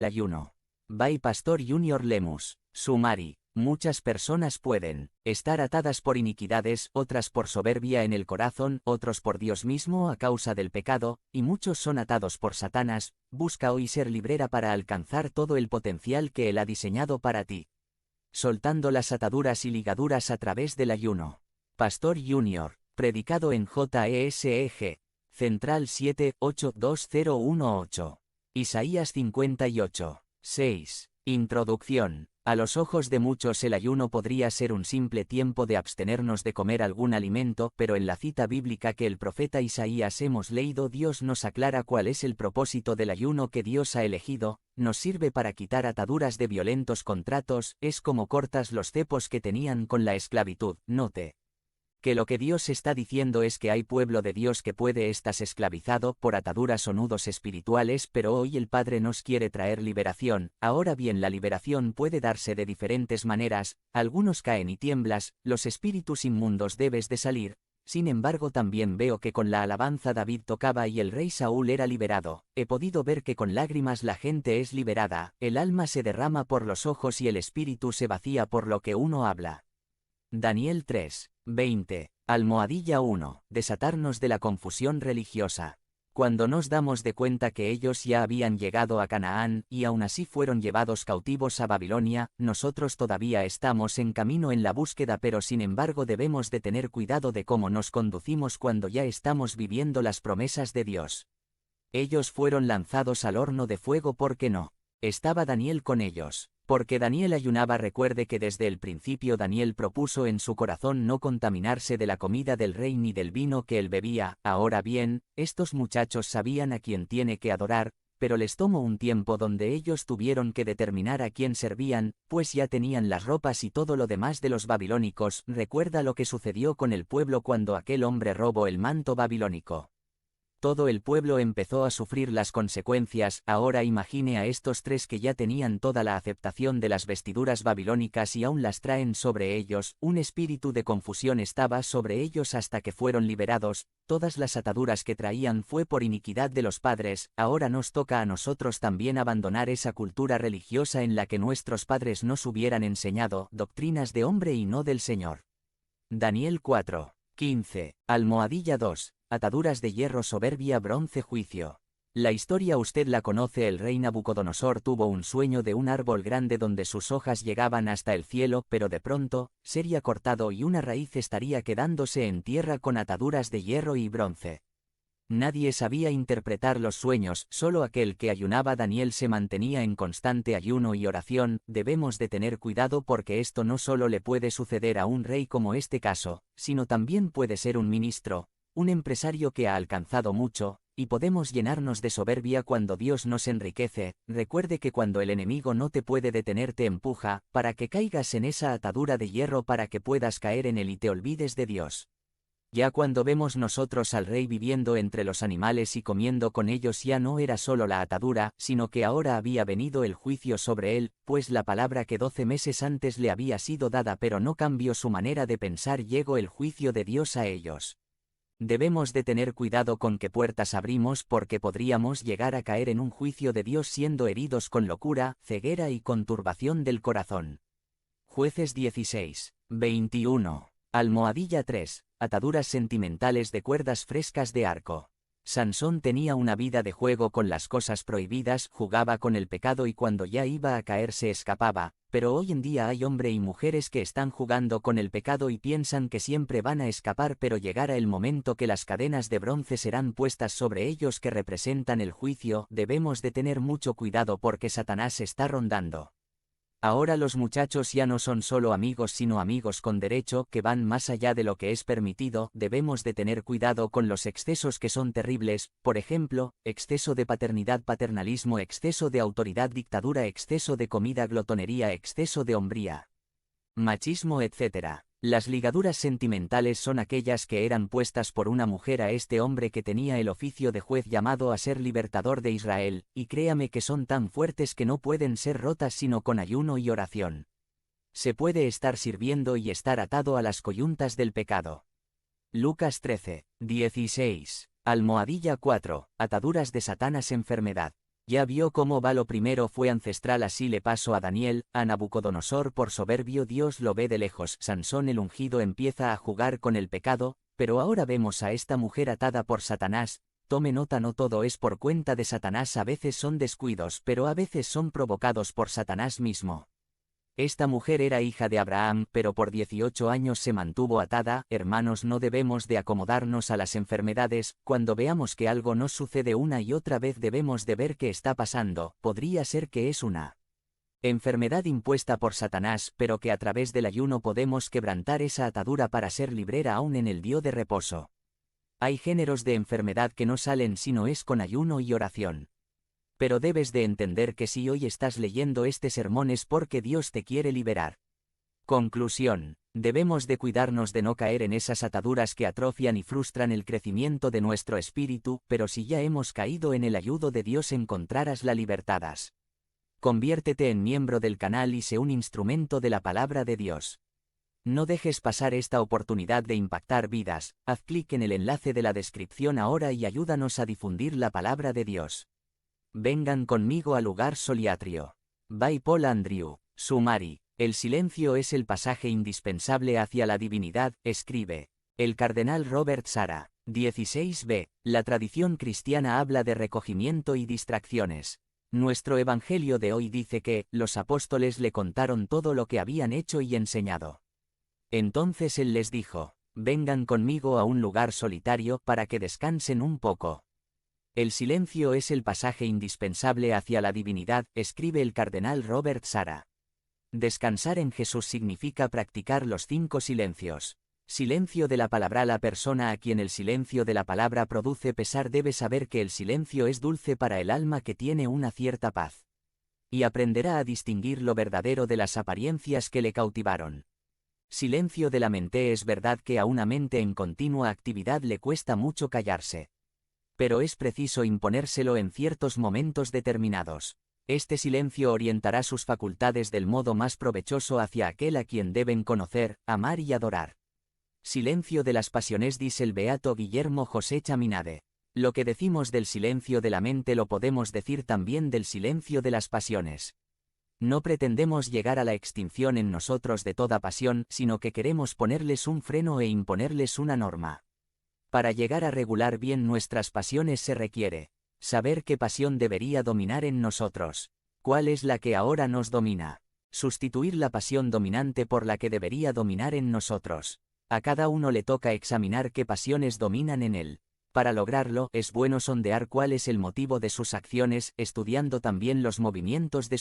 Ayuno. By Pastor Junior Lemus. Sumari. Muchas personas pueden estar atadas por iniquidades, otras por soberbia en el corazón, otros por Dios mismo a causa del pecado, y muchos son atados por Satanás. Busca hoy ser librera para alcanzar todo el potencial que Él ha diseñado para ti. Soltando las ataduras y ligaduras a través del ayuno. Pastor Junior. Predicado en JESEG. Central 7-8-2018. Isaías 58. 6. Introducción. A los ojos de muchos el ayuno podría ser un simple tiempo de abstenernos de comer algún alimento, pero en la cita bíblica que el profeta Isaías hemos leído, Dios nos aclara cuál es el propósito del ayuno que Dios ha elegido. Nos sirve para quitar ataduras de violentos contratos, es como cortas los cepos que tenían con la esclavitud. Note que lo que Dios está diciendo es que hay pueblo de Dios que puede estar esclavizado por ataduras o nudos espirituales, pero hoy el Padre nos quiere traer liberación. Ahora bien, la liberación puede darse de diferentes maneras, algunos caen y tiemblas, los espíritus inmundos debes de salir. Sin embargo, también veo que con la alabanza David tocaba y el rey Saúl era liberado. He podido ver que con lágrimas la gente es liberada, el alma se derrama por los ojos y el espíritu se vacía por lo que uno habla. Daniel 3, 20. Almohadilla 1. Desatarnos de la confusión religiosa. Cuando nos damos de cuenta que ellos ya habían llegado a Canaán, y aún así fueron llevados cautivos a Babilonia, nosotros todavía estamos en camino en la búsqueda, pero sin embargo debemos de tener cuidado de cómo nos conducimos cuando ya estamos viviendo las promesas de Dios. Ellos fueron lanzados al horno de fuego porque no estaba Daniel con ellos. Porque Daniel ayunaba. Recuerde que desde el principio Daniel propuso en su corazón no contaminarse de la comida del rey ni del vino que él bebía. Ahora bien, estos muchachos sabían a quién tiene que adorar, pero les tomó un tiempo donde ellos tuvieron que determinar a quién servían, pues ya tenían las ropas y todo lo demás de los babilónicos. Recuerda lo que sucedió con el pueblo cuando aquel hombre robó el manto babilónico. Todo el pueblo empezó a sufrir las consecuencias. Ahora imagine a estos tres que ya tenían toda la aceptación de las vestiduras babilónicas y aún las traen sobre ellos. Un espíritu de confusión estaba sobre ellos hasta que fueron liberados. Todas las ataduras que traían fue por iniquidad de los padres. Ahora nos toca a nosotros también abandonar esa cultura religiosa en la que nuestros padres nos hubieran enseñado doctrinas de hombre y no del Señor. Daniel 4, 15. Almohadilla 2. Ataduras de hierro, soberbia, bronce, juicio. La historia usted la conoce. El rey Nabucodonosor tuvo un sueño de un árbol grande donde sus hojas llegaban hasta el cielo, pero de pronto, sería cortado y una raíz estaría quedándose en tierra con ataduras de hierro y bronce. Nadie sabía interpretar los sueños, solo aquel que ayunaba. Daniel se mantenía en constante ayuno y oración. Debemos de tener cuidado porque esto no solo le puede suceder a un rey como este caso, sino también puede ser un ministro, un empresario que ha alcanzado mucho, y podemos llenarnos de soberbia cuando Dios nos enriquece. Recuerde que cuando el enemigo no te puede detener te empuja, para que caigas en esa atadura de hierro para que puedas caer en él y te olvides de Dios. Ya cuando vemos nosotros al rey viviendo entre los animales y comiendo con ellos, ya no era solo la atadura, sino que ahora había venido el juicio sobre él, pues la palabra que 12 meses antes le había sido dada pero no cambió su manera de pensar, llegó el juicio de Dios a ellos. Debemos de tener cuidado con qué puertas abrimos porque podríamos llegar a caer en un juicio de Dios siendo heridos con locura, ceguera y con turbación del corazón. Jueces 16, 21. Almohadilla 3. Ataduras sentimentales de cuerdas frescas de arco. Sansón tenía una vida de juego con las cosas prohibidas, jugaba con el pecado y cuando ya iba a caer se escapaba, pero hoy en día hay hombres y mujeres que están jugando con el pecado y piensan que siempre van a escapar, pero llegará el momento que las cadenas de bronce serán puestas sobre ellos que representan el juicio. Debemos de tener mucho cuidado porque Satanás está rondando. Ahora los muchachos ya no son solo amigos sino amigos con derecho, que van más allá de lo que es permitido. Debemos de tener cuidado con los excesos que son terribles, por ejemplo, exceso de paternidad, paternalismo, exceso de autoridad, dictadura, exceso de comida, glotonería, exceso de hombría, machismo, etc. Las ligaduras sentimentales son aquellas que eran puestas por una mujer a este hombre que tenía el oficio de juez llamado a ser libertador de Israel, y créame que son tan fuertes que no pueden ser rotas sino con ayuno y oración. Se puede estar sirviendo y estar atado a las coyuntas del pecado. Lucas 13, 16. Almohadilla 4. Ataduras de Satanás, enfermedad. Ya vio cómo va lo primero fue ancestral, así le pasó a Daniel, a Nabucodonosor por soberbio Dios lo ve de lejos. Sansón el ungido empieza a jugar con el pecado, pero ahora vemos a esta mujer atada por Satanás. Tome nota, no todo es por cuenta de Satanás, a veces son descuidos, pero a veces son provocados por Satanás mismo. Esta mujer era hija de Abraham, pero por 18 años se mantuvo atada. Hermanos, no debemos de acomodarnos a las enfermedades. Cuando veamos que algo nos sucede una y otra vez debemos de ver qué está pasando. Podría ser que es una enfermedad impuesta por Satanás, pero que a través del ayuno podemos quebrantar esa atadura para ser librera aún en el día de reposo. Hay géneros de enfermedad que no salen si no es con ayuno y oración. Pero debes de entender que si hoy estás leyendo este sermón es porque Dios te quiere liberar. Conclusión. Debemos de cuidarnos de no caer en esas ataduras que atrofian y frustran el crecimiento de nuestro espíritu, pero si ya hemos caído en el ayudo de Dios encontrarás la libertad. Conviértete en miembro del canal y sé un instrumento de la palabra de Dios. No dejes pasar esta oportunidad de impactar vidas. Haz clic en el enlace de la descripción ahora y ayúdanos a difundir la palabra de Dios. Vengan conmigo al lugar solitario. By Paul Andrew. Sumari. El silencio es el pasaje indispensable hacia la divinidad, escribe el cardenal Robert Sara. 16b. La tradición cristiana habla de recogimiento y distracciones. Nuestro evangelio de hoy dice que los apóstoles le contaron todo lo que habían hecho y enseñado. Entonces él les dijo: vengan conmigo a un lugar solitario para que descansen un poco. El silencio es el pasaje indispensable hacia la divinidad, escribe el cardenal Robert Sara. Descansar en Jesús significa practicar los 5 silencios. Silencio de la palabra. La persona a quien el silencio de la palabra produce pesar debe saber que el silencio es dulce para el alma que tiene una cierta paz. Y aprenderá a distinguir lo verdadero de las apariencias que le cautivaron. Silencio de la mente. Es verdad que a una mente en continua actividad le cuesta mucho callarse. Pero es preciso imponérselo en ciertos momentos determinados. Este silencio orientará sus facultades del modo más provechoso hacia aquel a quien deben conocer, amar y adorar. Silencio de las pasiones. Dice el beato Guillermo José Chaminade. Lo que decimos del silencio de la mente lo podemos decir también del silencio de las pasiones. No pretendemos llegar a la extinción en nosotros de toda pasión, sino que queremos ponerles un freno e imponerles una norma. Para llegar a regular bien nuestras pasiones se requiere saber qué pasión debería dominar en nosotros. ¿Cuál es la que ahora nos domina? Sustituir la pasión dominante por la que debería dominar en nosotros. A cada uno le toca examinar qué pasiones dominan en él. Para lograrlo, es bueno sondear cuál es el motivo de sus acciones, estudiando también los movimientos de